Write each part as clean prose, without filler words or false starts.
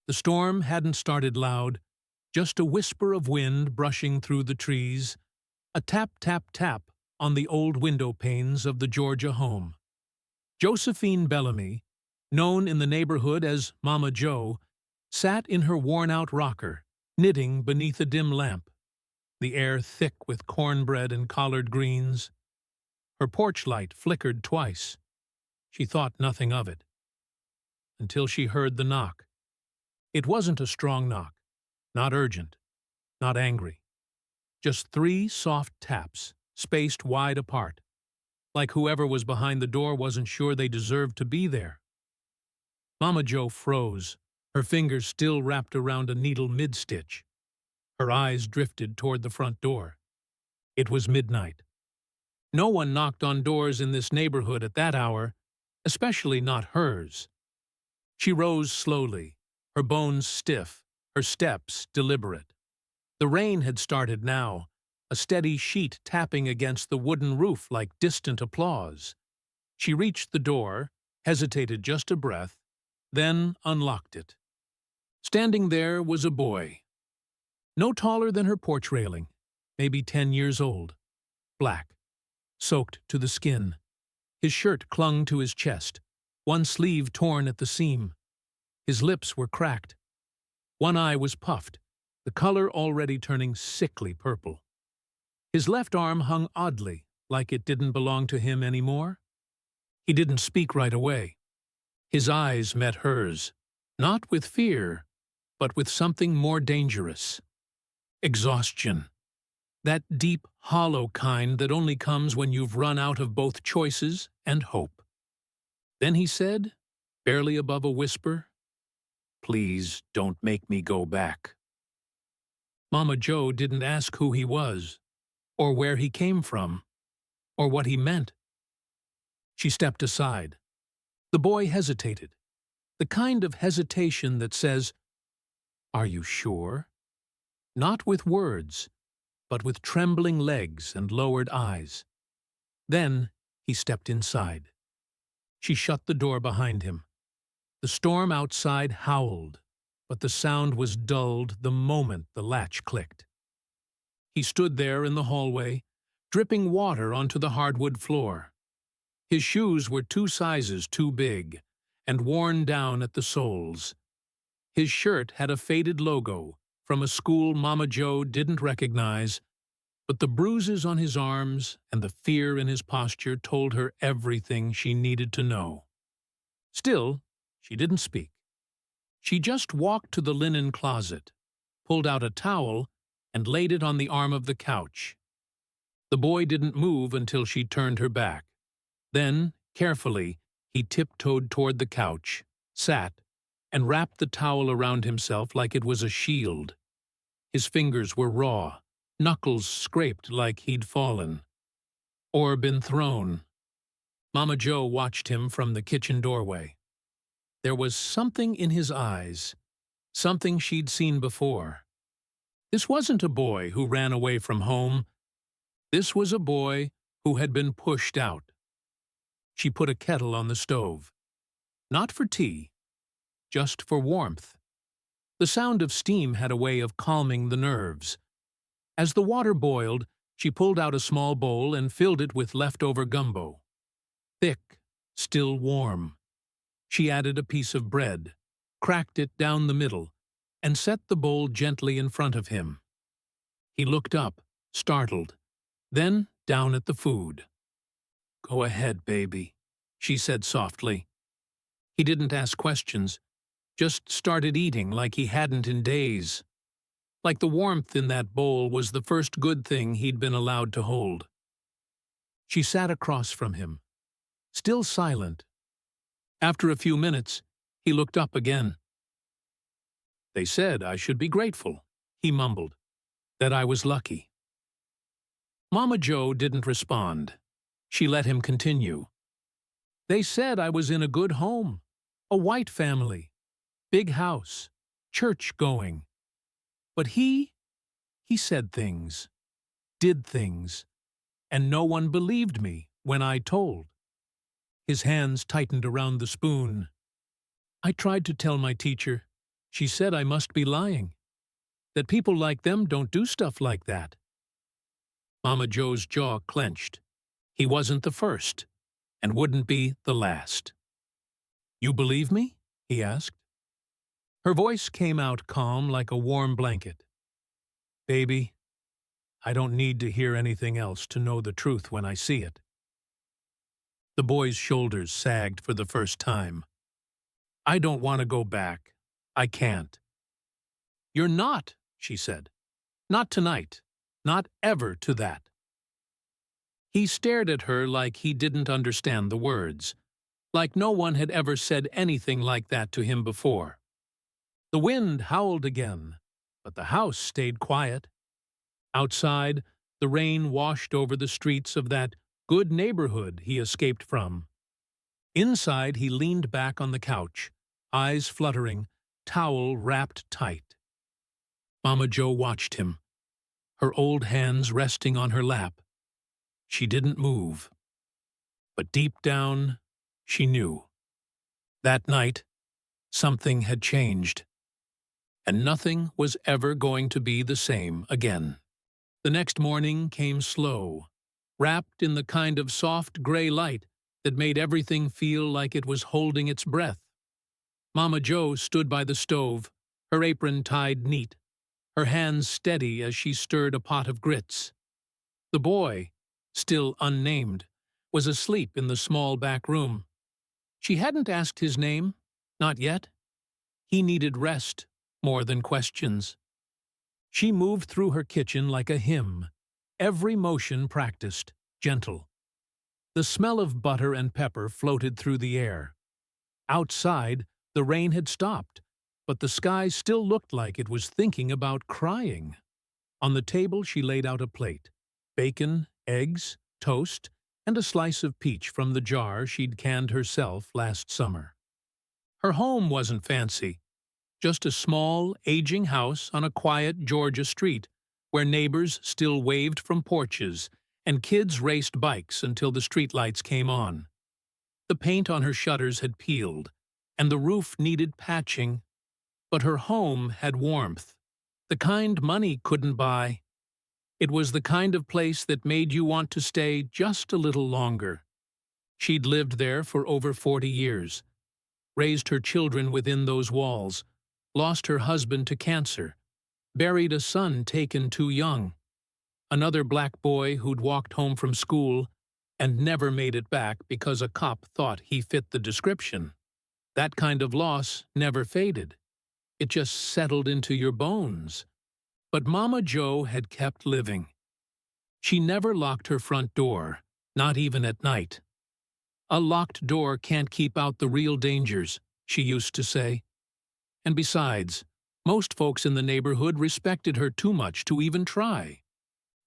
The storm hadn't started loud, just a whisper of wind brushing through the trees, a tap, tap, tap on the old window panes of the Georgia home. Josephine Bellamy, known in the neighborhood as Mama Joe, sat in her worn-out rocker, knitting beneath a dim lamp, the air thick with cornbread and collard greens. Her porch light flickered twice. She thought nothing of it, until she heard the knock. It wasn't a strong knock, not urgent, not angry. Just 3 soft taps, spaced wide apart, like whoever was behind the door wasn't sure they deserved to be there. Mama Joe froze, her fingers still wrapped around a needle mid-stitch. Her eyes drifted toward the front door. It was midnight. No one knocked on doors in this neighborhood at that hour, especially not hers. She rose slowly, her bones stiff, her steps deliberate. The rain had started now, a steady sheet tapping against the wooden roof like distant applause. She reached the door, hesitated just a breath, then unlocked it. Standing there was a boy, no taller than her porch railing, maybe 10 years old, black, soaked to the skin. His shirt clung to his chest, one sleeve torn at the seam. His lips were cracked. One eye was puffed, the color already turning sickly purple. His left arm hung oddly, like it didn't belong to him anymore. He didn't speak right away. His eyes met hers, not with fear, but with something more dangerous. Exhaustion. That deep, hollow kind that only comes when you've run out of both choices and hope. Then he said, barely above a whisper, "Please don't make me go back." Mama Joe didn't ask who he was, or where he came from, or what he meant. She stepped aside. The boy hesitated, the kind of hesitation that says, "Are you sure?" Not with words, but with trembling legs and lowered eyes. Then he stepped inside. She shut the door behind him. The storm outside howled, but the sound was dulled the moment the latch clicked. He stood there in the hallway, dripping water onto the hardwood floor. His shoes were 2 sizes too big and worn down at the soles. His shirt had a faded logo from a school Mama Joe didn't recognize, but the bruises on his arms and the fear in his posture told her everything she needed to know. Still, she didn't speak. She just walked to the linen closet, pulled out a towel, and laid it on the arm of the couch. The boy didn't move until she turned her back. Then, carefully, he tiptoed toward the couch, sat, and wrapped the towel around himself like it was a shield. His fingers were raw, knuckles scraped like he'd fallen, or been thrown. Mama Joe watched him from the kitchen doorway. There was something in his eyes, something she'd seen before. This wasn't a boy who ran away from home. This was a boy who had been pushed out. She put a kettle on the stove. Not for tea, just for warmth. The sound of steam had a way of calming the nerves. As the water boiled, she pulled out a small bowl and filled it with leftover gumbo. Thick, still warm. She added a piece of bread, cracked it down the middle, and set the bowl gently in front of him. He looked up, startled, then down at the food. "Go ahead, baby," she said softly. He didn't ask questions, just started eating like he hadn't in days. Like the warmth in that bowl was the first good thing he'd been allowed to hold. She sat across from him, still silent. After a few minutes, he looked up again. "They said I should be grateful," he mumbled, "that I was lucky." Mama Joe didn't respond. She let him continue. "They said I was in a good home, a white family, big house, church-going. But he said things, did things, and no one believed me when I told." His hands tightened around the spoon. "I tried to tell my teacher. She said I must be lying, that people like them don't do stuff like that. Mama Joe's jaw clenched. He wasn't the first, and wouldn't be the last. You believe me? He asked. Her voice came out calm like a warm blanket. Baby, I don't need to hear anything else to know the truth when I see it. The boy's shoulders sagged for the first time. I don't want to go back. I can't. You're not, she said. Not tonight. Not ever to that. He stared at her like he didn't understand the words, like no one had ever said anything like that to him before. The wind howled again, but the house stayed quiet. Outside, the rain washed over the streets of that good neighborhood he escaped from. Inside, he leaned back on the couch, eyes fluttering, towel wrapped tight. Mama Joe watched him, her old hands resting on her lap. She didn't move. But deep down, she knew. That night, something had changed, and nothing was ever going to be the same again. The next morning came slow, wrapped in the kind of soft gray light that made everything feel like it was holding its breath. Mama Joe stood by the stove, her apron tied neat, her hands steady as she stirred a pot of grits. The boy, still unnamed, was asleep in the small back room. She hadn't asked his name, not yet. He needed rest more than questions. She moved through her kitchen like a hymn, every motion practiced, gentle. The smell of butter and pepper floated through the air. Outside, the rain had stopped, but the sky still looked like it was thinking about crying. On the table she laid out a plate, bacon, eggs, toast, and a slice of peach from the jar she'd canned herself last summer. Her home wasn't fancy, just a small, aging house on a quiet Georgia street where neighbors still waved from porches and kids raced bikes until the streetlights came on. The paint on her shutters had peeled, and the roof needed patching, but her home had warmth, the kind money couldn't buy. It was the kind of place that made you want to stay just a little longer. She'd lived there for over 40 years, raised her children within those walls, lost her husband to cancer, buried a son taken too young, another black boy who'd walked home from school and never made it back because a cop thought he fit the description. That kind of loss never faded. It just settled into your bones. But Mama Joe had kept living. She never locked her front door, not even at night. A locked door can't keep out the real dangers, she used to say. And besides, most folks in the neighborhood respected her too much to even try.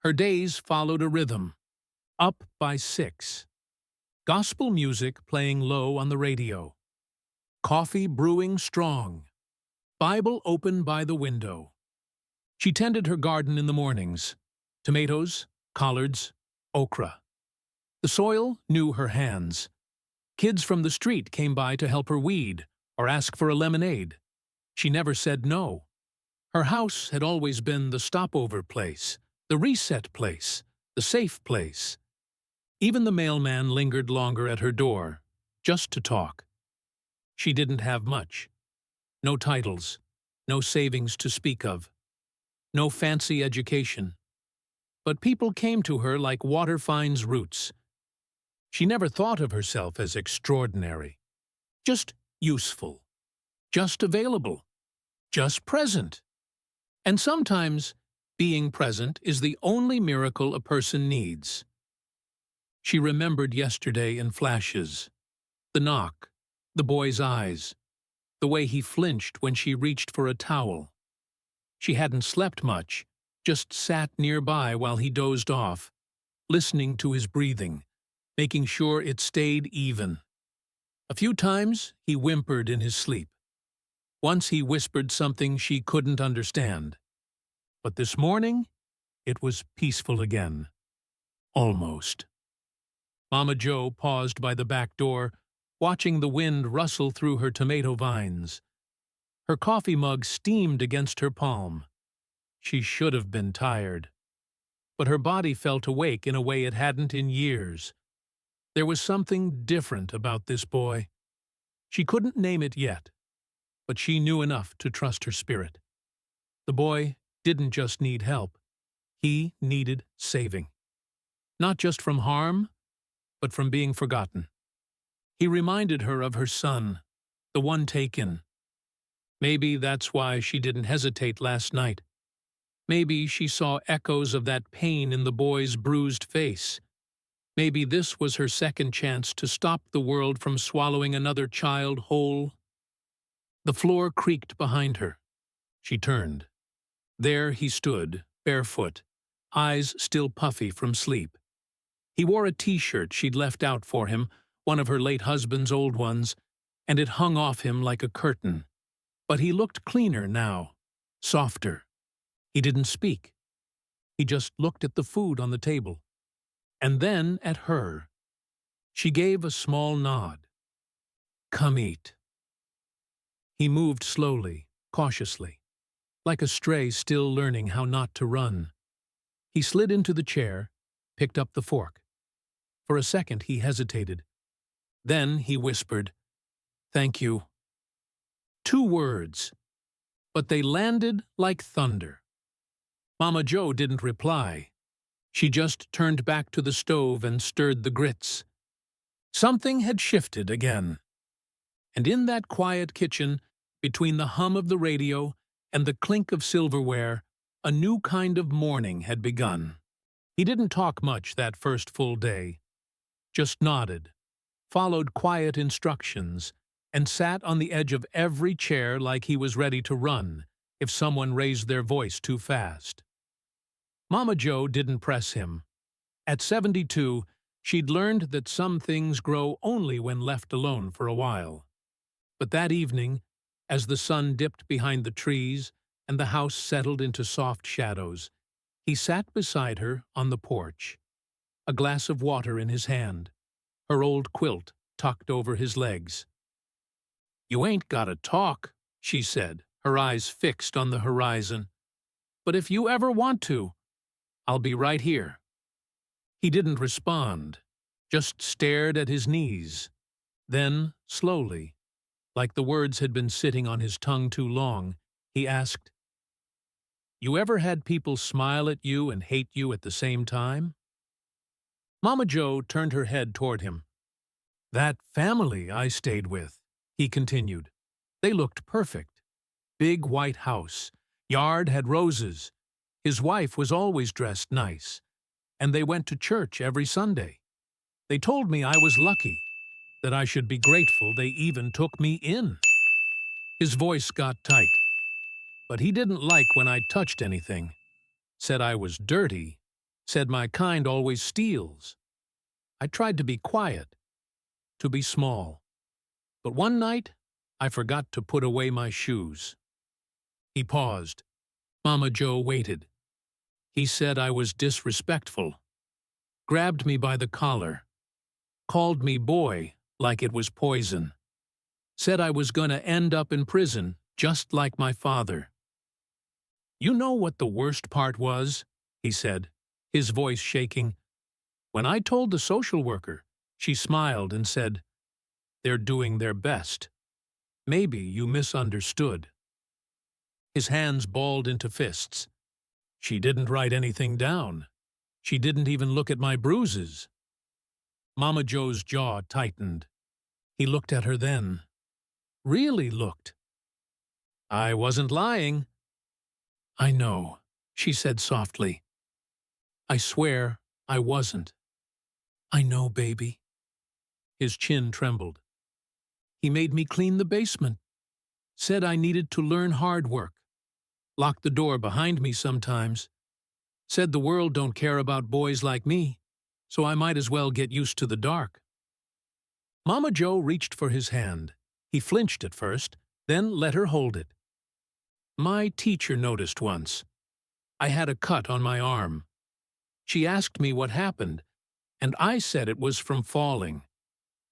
Her days followed a rhythm. Up by 6. Gospel music playing low on the radio. Coffee brewing strong. Bible open by the window. She tended her garden in the mornings. Tomatoes, collards, okra. The soil knew her hands. Kids from the street came by to help her weed or ask for a lemonade. She never said no. Her house had always been the stopover place, the reset place, the safe place. Even the mailman lingered longer at her door, just to talk. She didn't have much. No titles, no savings to speak of, no fancy education. But people came to her like water finds roots. She never thought of herself as extraordinary, just useful, just available, just present. And sometimes being present is the only miracle a person needs. She remembered yesterday in flashes, the knock, the boy's eyes, the way he flinched when she reached for a towel. She hadn't slept much, just sat nearby while he dozed off, listening to his breathing, making sure it stayed even. A few times he whimpered in his sleep. Once he whispered something she couldn't understand. But this morning, it was peaceful again. Almost. Mama Joe paused by the back door, watching the wind rustle through her tomato vines. Her coffee mug steamed against her palm. She should have been tired. But her body felt awake in a way it hadn't in years. There was something different about this boy. She couldn't name it yet, but she knew enough to trust her spirit. The boy didn't just need help. He needed saving. Not just from harm, but from being forgotten. He reminded her of her son, the one taken. Maybe that's why she didn't hesitate last night. Maybe she saw echoes of that pain in the boy's bruised face. Maybe this was her second chance to stop the world from swallowing another child whole. The floor creaked behind her. She turned. There he stood, barefoot, eyes still puffy from sleep. He wore a t-shirt she'd left out for him, one of her late husband's old ones, and it hung off him like a curtain. But he looked cleaner now, softer. He didn't speak. He just looked at the food on the table. And then at her. She gave a small nod. "Come eat." He moved slowly, cautiously, like a stray still learning how not to run. He slid into the chair, picked up the fork. For a second he hesitated. Then he whispered, "Thank you." 2 words, but they landed like thunder. Mama Jo didn't reply. She just turned back to the stove and stirred the grits. Something had shifted again. And in that quiet kitchen, between the hum of the radio and the clink of silverware, a new kind of morning had begun. He didn't talk much that first full day, just nodded, followed quiet instructions, and sat on the edge of every chair like he was ready to run if someone raised their voice too fast. Mama Jo didn't press him. At 72, she'd learned that some things grow only when left alone for a while. But that evening, as the sun dipped behind the trees and the house settled into soft shadows, he sat beside her on the porch, a glass of water in his hand, her old quilt tucked over his legs. "You ain't gotta talk," she said, her eyes fixed on the horizon. "But if you ever want to, I'll be right here." He didn't respond, just stared at his knees. Then, slowly, like the words had been sitting on his tongue too long, he asked, "You ever had people smile at you and hate you at the same time?" Mama Jo turned her head toward him. "That family I stayed with," he continued. "They looked perfect. Big white house. Yard had roses. His wife was always dressed nice. And they went to church every Sunday. They told me I was lucky, that I should be grateful they even took me in." His voice got tight. But he didn't like when I touched anything. Said I was dirty. Said my kind always steals. I tried to be quiet, to be small. But one night, I forgot to put away my shoes. He paused. Mama Jo waited. He said I was disrespectful. Grabbed me by the collar. Called me boy like it was poison. Said I was gonna end up in prison, just like my father. "You know what the worst part was?" he said, his voice shaking. "When I told the social worker, she smiled and said, 'They're doing their best. Maybe you misunderstood.'" His hands balled into fists. "She didn't write anything down. She didn't even look at my bruises." Mama Jo's jaw tightened. He looked at her then. Really looked. "I wasn't lying." "I know," she said softly. "I swear I wasn't." "I know, baby." His chin trembled. "He made me clean the basement. Said I needed to learn hard work. Locked the door behind me sometimes. Said the world don't care about boys like me, so I might as well get used to the dark." Mama Jo reached for his hand. He flinched at first, then let her hold it. "My teacher noticed once. I had a cut on my arm. She asked me what happened, and I said it was from falling.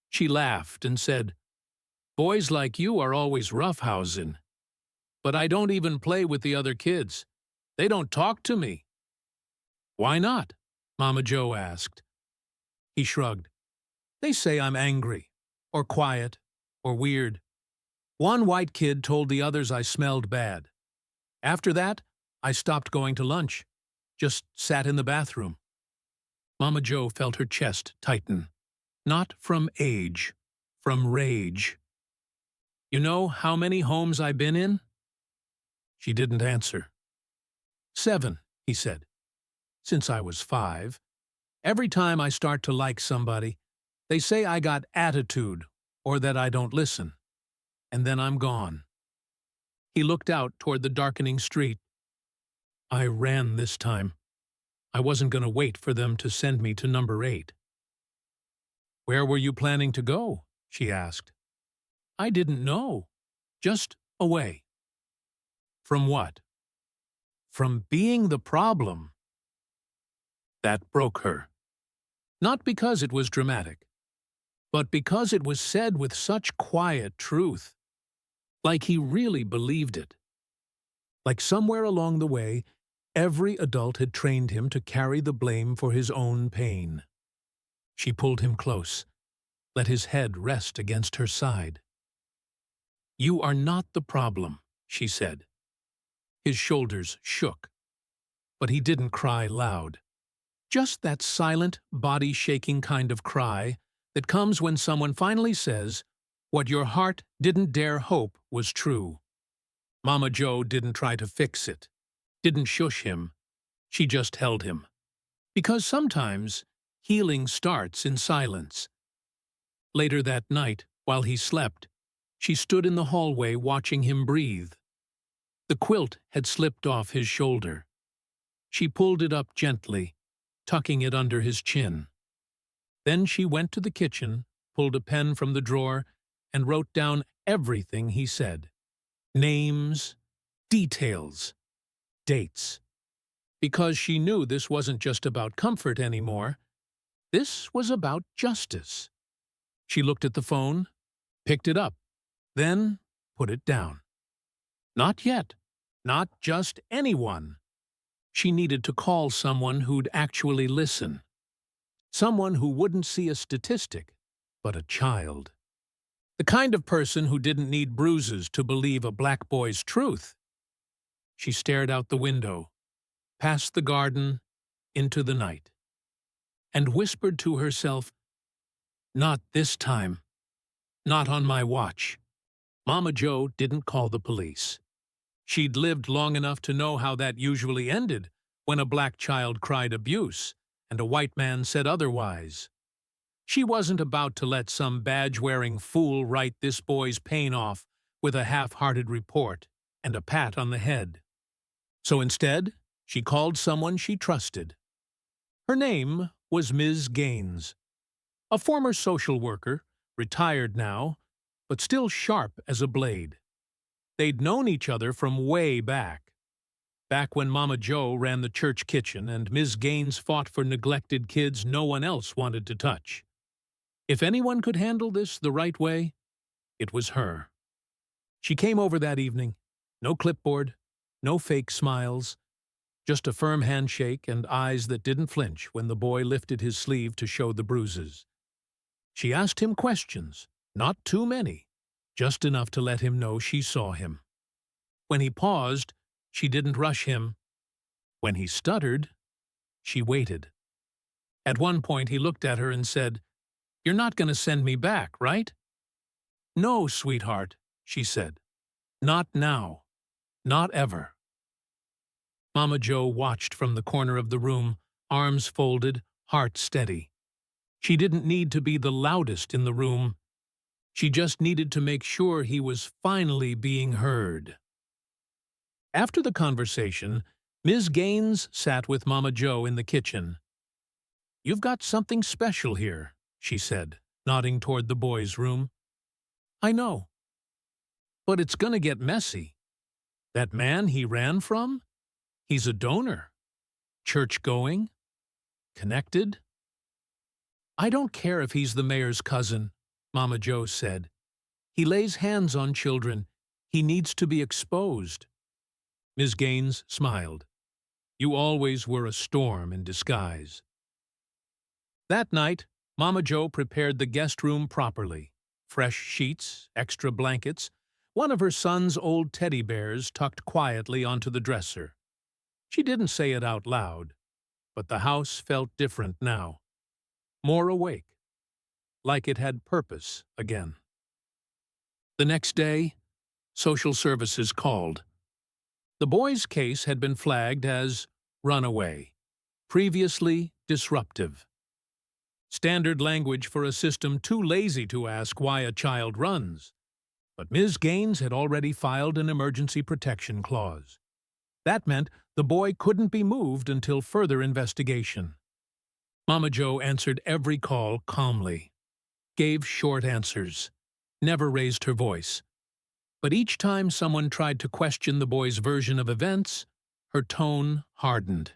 She laughed and said, 'Boys like you are always roughhousing.' But I don't even play with the other kids. They don't talk to me. Why not? Mama Joe asked. He shrugged. They say I'm angry, or quiet, or weird. One white kid told the others I smelled bad. After that, I stopped going to lunch, just sat in the bathroom. Mama Joe felt her chest tighten. Not from age, from rage. You know how many homes I've been in? She didn't answer. 7, he said. Since I was 5. Every time I start to like somebody, they say I got attitude or that I don't listen. And then I'm gone. He looked out toward the darkening street. I ran this time. I wasn't going to wait for them to send me to number 8. Where were you planning to go? She asked. I didn't know. Just away. From what? From being the problem. That broke her. Not because it was dramatic, but because it was said with such quiet truth. Like he really believed it. Like somewhere along the way, every adult had trained him to carry the blame for his own pain. She pulled him close, let his head rest against her side. You are not the problem, she said. His shoulders shook, but he didn't cry loud. Just that silent, body-shaking kind of cry that comes when someone finally says what your heart didn't dare hope was true. Mama Joe didn't try to fix it, didn't shush him. She just held him. Because sometimes healing starts in silence. Later that night, while he slept, she stood in the hallway watching him breathe. The quilt had slipped off his shoulder. She pulled it up gently, tucking it under his chin. Then she went to the kitchen, pulled a pen from the drawer, and wrote down everything he said. Names, details, dates. Because she knew this wasn't just about comfort anymore. This was about justice. She looked at the phone, picked it up, then put it down. Not yet. Not just anyone. She needed to call someone who'd actually listen. Someone who wouldn't see a statistic, but a child. The kind of person who didn't need bruises to believe a black boy's truth. She stared out the window, past the garden, into the night, and whispered to herself, not this time. Not on my watch. Mama Joe didn't call the police. She'd lived long enough to know how that usually ended when a black child cried abuse and a white man said otherwise. She wasn't about to let some badge-wearing fool write this boy's pain off with a half-hearted report and a pat on the head. So instead, she called someone she trusted. Her name was Ms. Gaines, a former social worker, retired now, but still sharp as a blade. They'd known each other from way back when Mama Joe ran the church kitchen and Ms. Gaines fought for neglected kids no one else wanted to touch. If anyone could handle this the right way, it was her. She came over that evening, no clipboard, no fake smiles, just a firm handshake and eyes that didn't flinch when the boy lifted his sleeve to show the bruises. She asked him questions, not too many, just enough to let him know she saw him. When he paused, she didn't rush him. When he stuttered, she waited. At one point he looked at her and said, "You're not going to send me back, right?" "No, sweetheart," she said. "Not now. Not ever." Mama Joe watched from the corner of the room, arms folded, heart steady. She didn't need to be the loudest in the room. She just needed to make sure he was finally being heard. After the conversation, Ms. Gaines sat with Mama Joe in the kitchen. "You've got something special here," she said, nodding toward the boy's room. "I know. But it's gonna get messy. That man he ran from? He's a donor. Church-going. Connected. I don't care if he's the mayor's cousin," Mama Joe said. "He lays hands on children. He needs to be exposed." Ms. Gaines smiled. "You always were a storm in disguise." That night, Mama Joe prepared the guest room properly. Fresh sheets, extra blankets, one of her son's old teddy bears tucked quietly onto the dresser. She didn't say it out loud, but the house felt different now. More awake, like it had purpose again. The next day, social services called. The boy's case had been flagged as runaway, previously disruptive. Standard language for a system too lazy to ask why a child runs. But Ms. Gaines had already filed an emergency protection clause. That meant the boy couldn't be moved until further investigation. Mama Joe answered every call calmly, gave short answers, never raised her voice. But each time someone tried to question the boy's version of events, her tone hardened.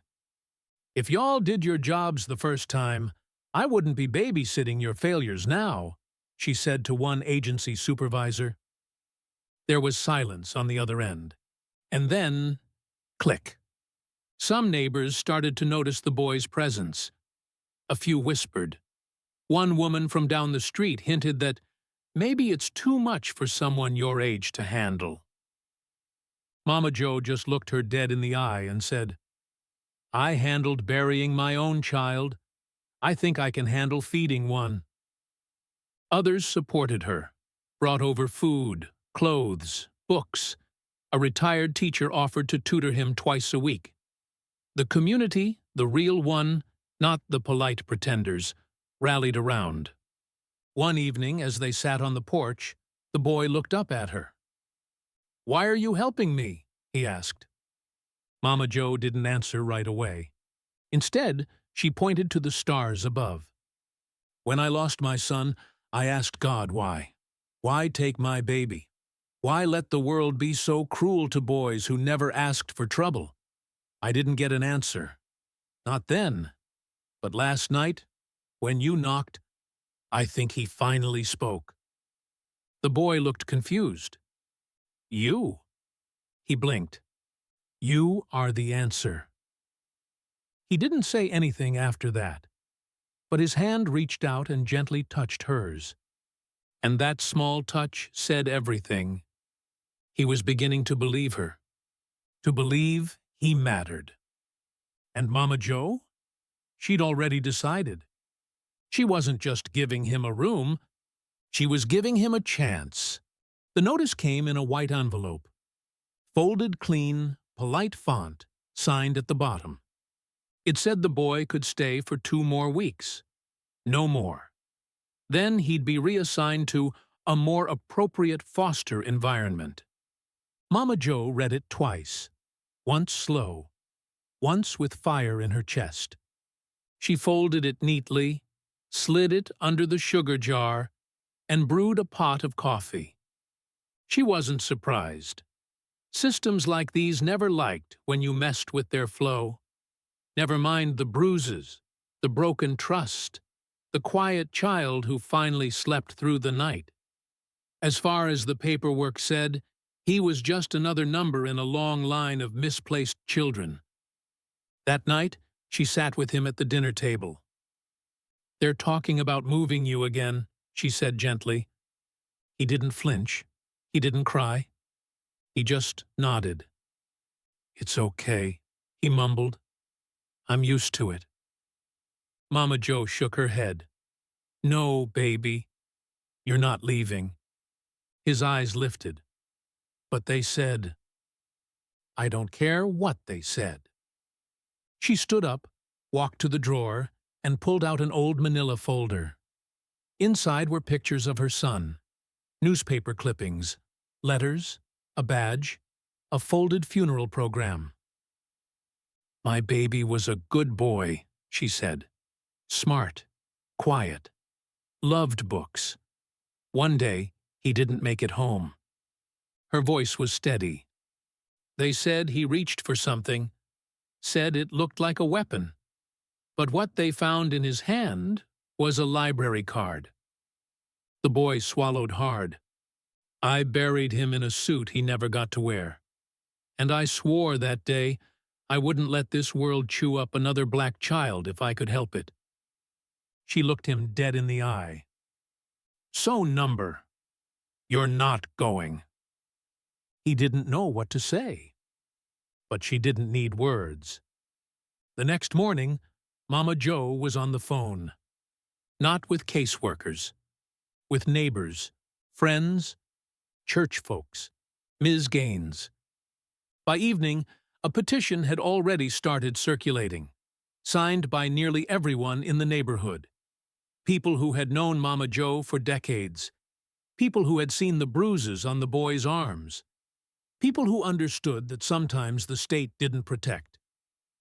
"If y'all did your jobs the first time, I wouldn't be babysitting your failures now," she said to one agency supervisor. There was silence on the other end. And then, click. Some neighbors started to notice the boy's presence. A few whispered. One woman from down the street hinted that maybe it's too much for someone your age to handle. Mama Joe just looked her dead in the eye and said, "I handled burying my own child. I think I can handle feeding one." Others supported her, brought over food, clothes, books. A retired teacher offered to tutor him twice a week. The community, the real one, not the polite pretenders, rallied around. One evening, as they sat on the porch, the boy looked up at her. "Why are you helping me?" he asked. Mama Joe didn't answer right away. Instead, she pointed to the stars above. "When I lost my son, I asked God why. Why take my baby? Why let the world be so cruel to boys who never asked for trouble? I didn't get an answer. Not then. But last night, when you knocked, I think he finally spoke." The boy looked confused. "You?" He blinked. "You are the answer." He didn't say anything after that, but his hand reached out and gently touched hers. And that small touch said everything. He was beginning to believe her, to believe he mattered. And Mama Joe? She'd already decided. She wasn't just giving him a room, she was giving him a chance. The notice came in a white envelope. Folded clean, polite font, signed at the bottom. It said the boy could stay for 2 more weeks. No more. Then he'd be reassigned to a more appropriate foster environment. Mama Joe read it twice, once slow, once with fire in her chest. She folded it neatly, slid it under the sugar jar, and brewed a pot of coffee. She wasn't surprised. Systems like these never liked when you messed with their flow. Never mind the bruises, the broken trust, the quiet child who finally slept through the night. As far as the paperwork said, he was just another number in a long line of misplaced children. That night, she sat with him at the dinner table. "They're talking about moving you again," she said gently. He didn't flinch. He didn't cry. He just nodded. "It's okay," he mumbled. "I'm used to it." Mama Joe shook her head. "No, baby, you're not leaving." His eyes lifted. "But they said—" "I don't care what they said." She stood up, walked to the drawer, and pulled out an old manila folder. Inside were pictures of her son, newspaper clippings, letters, a badge, a folded funeral program. "My baby was a good boy," she said. "Smart, quiet, loved books. One day, he didn't make it home." Her voice was steady. "They said he reached for something, said it looked like a weapon. But what they found in his hand was a library card." The boy swallowed hard. I buried him in a suit he never got to wear. And I swore that day I wouldn't let this world chew up another black child if I could help it. She looked him dead in the eye. So number, you're not going. He didn't know what to say. But she didn't need words. The next morning, Mama Joe was on the phone. Not with caseworkers. With neighbors, friends, church folks, Ms. Gaines. By evening, a petition had already started circulating, signed by nearly everyone in the neighborhood. People who had known Mama Joe for decades. People who had seen the bruises on the boy's arms. People who understood that sometimes the state didn't protect.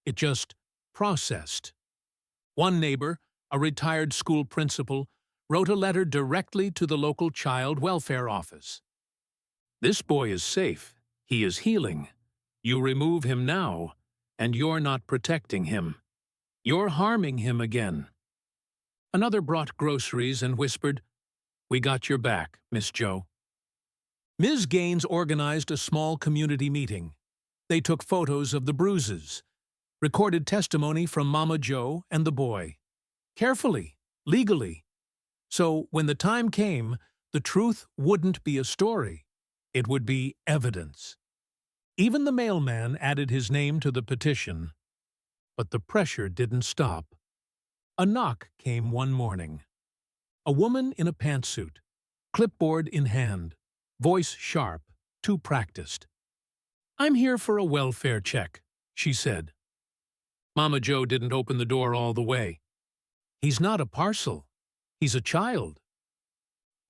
It just processed. One neighbor, a retired school principal, wrote a letter directly to the local child welfare office. This boy is safe. He is healing. You remove him now, and you're not protecting him. You're harming him again. Another brought groceries and whispered, "We got your back, Miss Joe." Ms. Gaines organized a small community meeting. They took photos of the bruises, recorded testimony from Mama Joe and the boy. Carefully, legally. So when the time came, the truth wouldn't be a story. It would be evidence. Even the mailman added his name to the petition. But the pressure didn't stop. A knock came one morning. A woman in a pantsuit, clipboard in hand, voice sharp, too practiced. "I'm here for a welfare check," she said. Mama Joe didn't open the door all the way. "He's not a parcel. He's a child.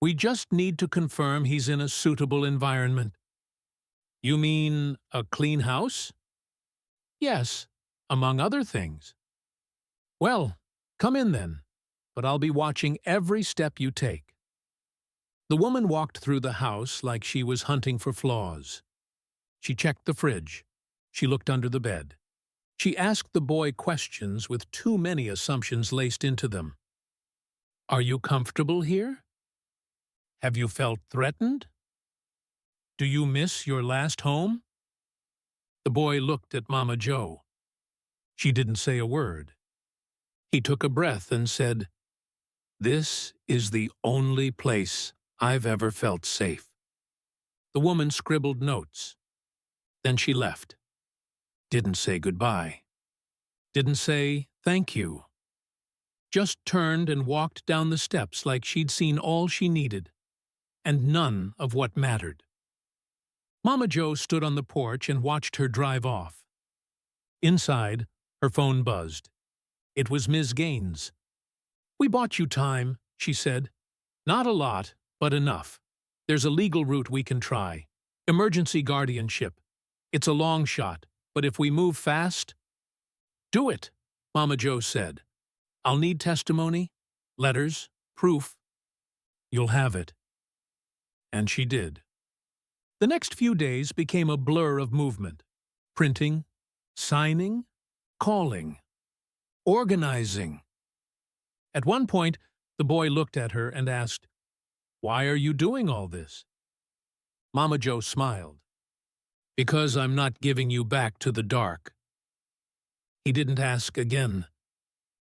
We just need to confirm he's in a suitable environment." "You mean a clean house?" "Yes, among other things." "Well, come in then, but I'll be watching every step you take." The woman walked through the house like she was hunting for flaws. She checked the fridge. She looked under the bed. She asked the boy questions with too many assumptions laced into them. "Are you comfortable here? Have you felt threatened? Do you miss your last home?" The boy looked at Mama Joe. She didn't say a word. He took a breath and said, "This is the only place I've ever felt safe." The woman scribbled notes. Then she left. Didn't say goodbye. Didn't say thank you. Just turned and walked down the steps like she'd seen all she needed, and none of what mattered. Mama Joe stood on the porch and watched her drive off. Inside, her phone buzzed. It was Ms. Gaines. "We bought you time," she said. "Not a lot, but enough. There's a legal route we can try. Emergency guardianship. It's a long shot, but if we move fast—" "Do it," Mama Joe said. "I'll need testimony, letters, proof. You'll have it." And she did. The next few days became a blur of movement. Printing, signing, calling, organizing. At one point, the boy looked at her and asked, "Why are you doing all this?" Mama Joe smiled. "Because I'm not giving you back to the dark." He didn't ask again.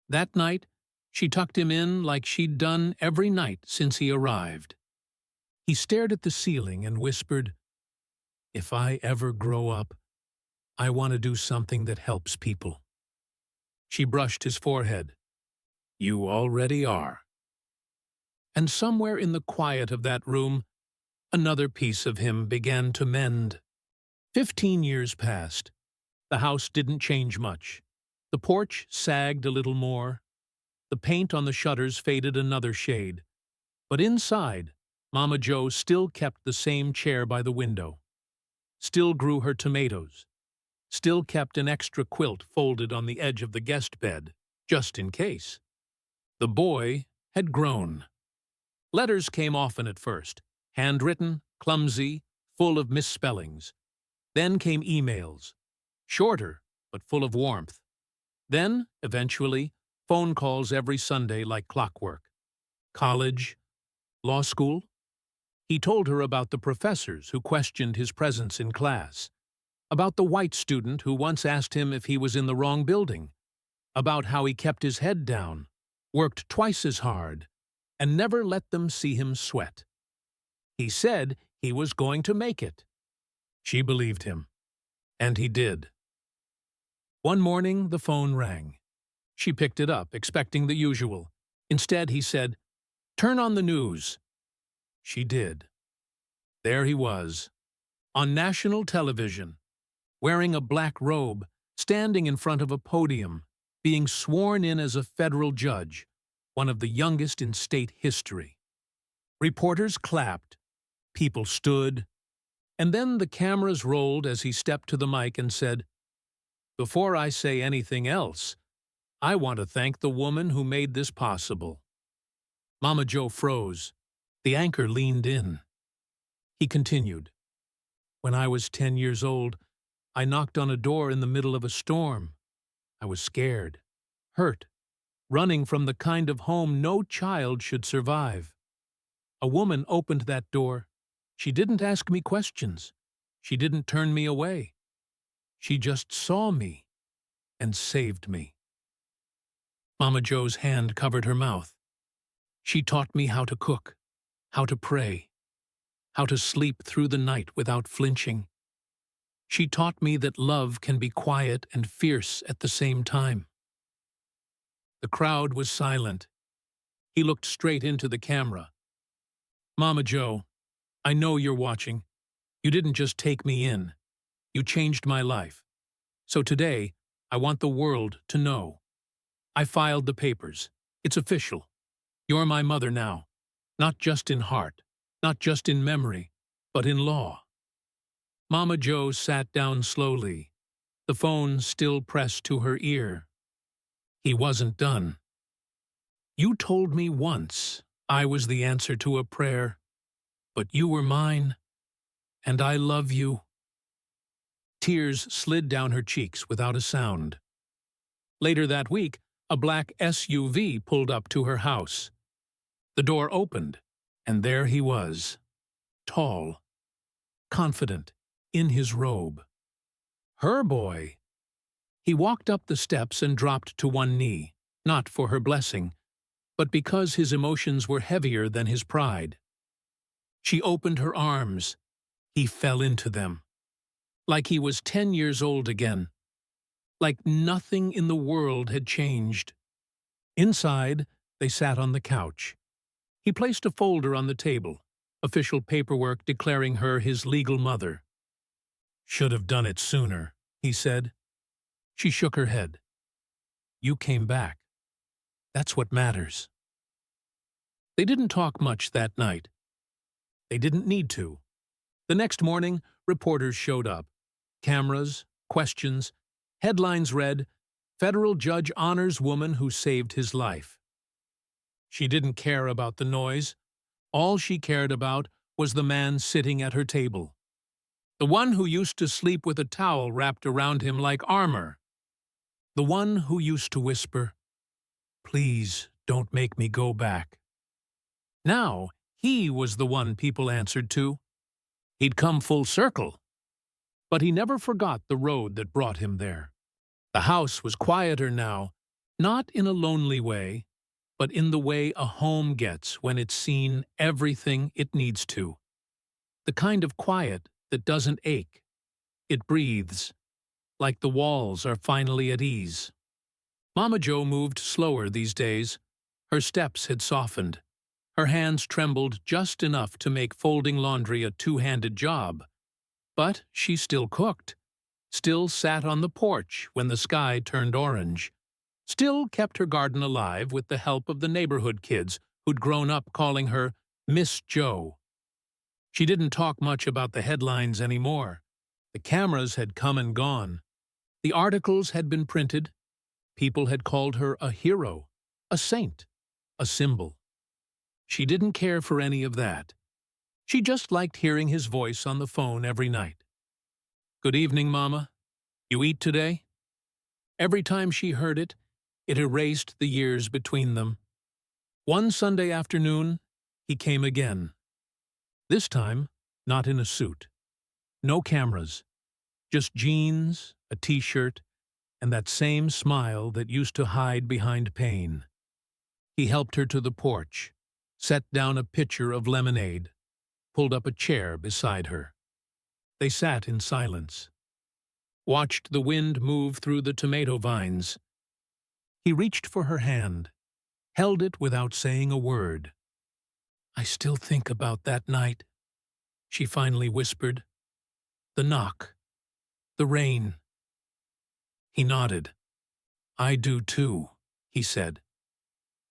That night, she tucked him in like she'd done every night since he arrived. He stared at the ceiling and whispered, "If I ever grow up, I want to do something that helps people." She brushed his forehead. "You already are." And somewhere in the quiet of that room, another piece of him began to mend. 15 years passed. The house didn't change much. The porch sagged a little more. The paint on the shutters faded another shade. But inside, Mama Joe still kept the same chair by the window. Still grew her tomatoes. Still kept an extra quilt folded on the edge of the guest bed, just in case. The boy had grown. Letters came often at first, handwritten, clumsy, full of misspellings. Then came emails, shorter but full of warmth. Then, eventually, phone calls every Sunday like clockwork. College, law school, He told her about the professors who questioned his presence in class, about the white student who once asked him if he was in the wrong building, about how he kept his head down, worked twice as hard, and never let them see him sweat. He said he was going to make it. She believed him, and he did. One morning, the phone rang. She picked it up, expecting the usual. Instead, he said, "Turn on the news." She did. There he was, on national television, wearing a black robe, standing in front of a podium, being sworn in as a federal judge, one of the youngest in state history. Reporters clapped, people stood, and then the cameras rolled as he stepped to the mic and said, "Before I say anything else, I want to thank the woman who made this possible." Mama Jo froze. The anchor leaned in. He continued, "When I was 10 years old, I knocked on a door in the middle of a storm. I was scared, hurt, running from the kind of home no child should survive. A woman opened that door. She didn't ask me questions. She didn't turn me away. She just saw me and saved me." Mama Jo's hand covered her mouth. "She taught me how to cook, how to pray, how to sleep through the night without flinching. She taught me that love can be quiet and fierce at the same time." The crowd was silent. He looked straight into the camera. "Mama Jo, I know you're watching. You didn't just take me in. You changed my life. So today, I want the world to know. I filed the papers. It's official. You're my mother now, not just in heart, not just in memory, but in law." Mama Jo sat down slowly, the phone still pressed to her ear. He wasn't done. "You told me once I was the answer to a prayer, but you were mine, and I love you." Tears slid down her cheeks without a sound. Later that week, a black SUV pulled up to her house. The door opened, and there he was, tall, confident, in his robe. Her boy. He walked up the steps and dropped to one knee, not for her blessing, but because his emotions were heavier than his pride. She opened her arms. He fell into them. Like he was 10 years old again. Like nothing in the world had changed. Inside, they sat on the couch. He placed a folder on the table, official paperwork declaring her his legal mother. "Should have done it sooner," he said. She shook her head. "You came back. That's what matters." They didn't talk much that night. They didn't need to. The next morning, reporters showed up. Cameras, questions, headlines read, "Federal judge honors woman who saved his life." She didn't care about the noise. All she cared about was the man sitting at her table. The one who used to sleep with a towel wrapped around him like armor. The one who used to whisper, "Please don't make me go back." Now, he was the one people answered to. He'd come full circle. But he never forgot the road that brought him there. The house was quieter now, not in a lonely way, but in the way a home gets when it's seen everything it needs to. The kind of quiet that doesn't ache. It breathes, like the walls are finally at ease. Mama Jo moved slower these days. Her steps had softened. Her hands trembled just enough to make folding laundry a two-handed job. But she still cooked, still sat on the porch when the sky turned orange, still kept her garden alive with the help of the neighborhood kids who'd grown up calling her Miss Jo. She didn't talk much about the headlines anymore. The cameras had come and gone. The articles had been printed. People had called her a hero, a saint, a symbol. She didn't care for any of that. She just liked hearing his voice on the phone every night. "Good evening, Mama. You eat today?" Every time she heard it, it erased the years between them. One Sunday afternoon, he came again. This time, not in a suit. No cameras, just jeans, a t-shirt, and that same smile that used to hide behind pain. He helped her to the porch, set down a pitcher of lemonade, pulled up a chair beside her. They sat in silence, watched the wind move through the tomato vines. He reached for her hand, held it without saying a word. "I still think about that night," she finally whispered. "The knock, the rain." He nodded. "I do too," he said.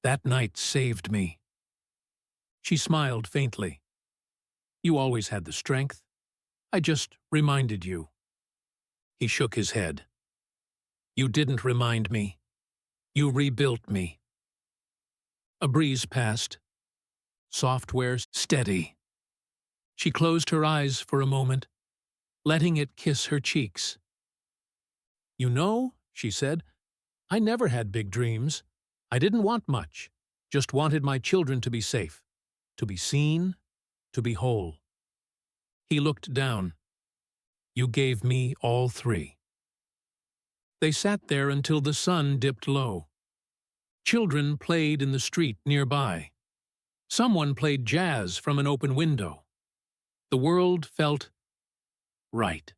"That night saved me." She smiled faintly. "You always had the strength. I just reminded you." He shook his head. "You didn't remind me. You rebuilt me." A breeze passed. Software steady. She closed her eyes for a moment, letting it kiss her cheeks. "You know," she said, "I never had big dreams. I didn't want much, just wanted my children to be safe, to be seen, to be whole." He looked down. "You gave me all three." They sat there until the sun dipped low. Children played in the street nearby. Someone played jazz from an open window. The world felt right.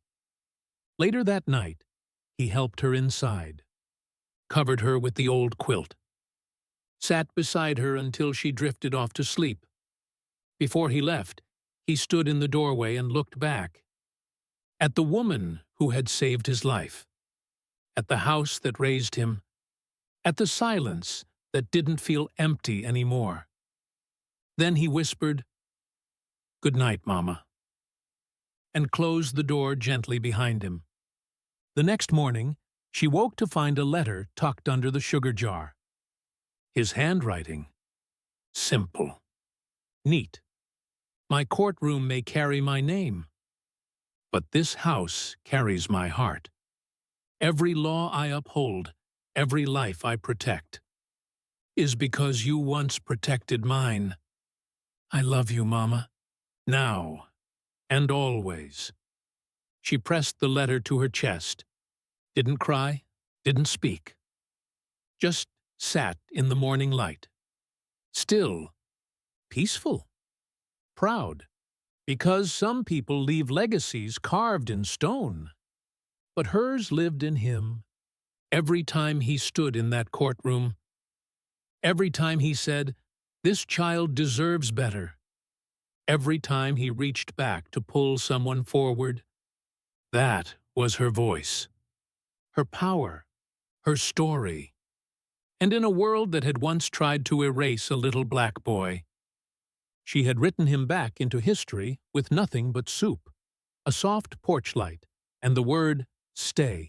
Later that night, he helped her inside, covered her with the old quilt, sat beside her until she drifted off to sleep. Before he left, he stood in the doorway and looked back at the woman who had saved his life, at the house that raised him, at the silence that didn't feel empty anymore. Then he whispered, "Good night, Mama," and closed the door gently behind him. The next morning, she woke to find a letter tucked under the sugar jar. His handwriting. Simple. Neat. "My courtroom may carry my name, but this house carries my heart. Every law I uphold, every life I protect, is because you once protected mine. I love you, Mama, now and always." She pressed the letter to her chest, didn't cry, didn't speak, just sat in the morning light, still, peaceful, proud, because some people leave legacies carved in stone, but hers lived in him every time he stood in that courtroom, every time he said, "This child deserves better," every time he reached back to pull someone forward. That was her voice, her power, her story. And in a world that had once tried to erase a little black boy, she had written him back into history with nothing but soup, a soft porch light, and the word "stay."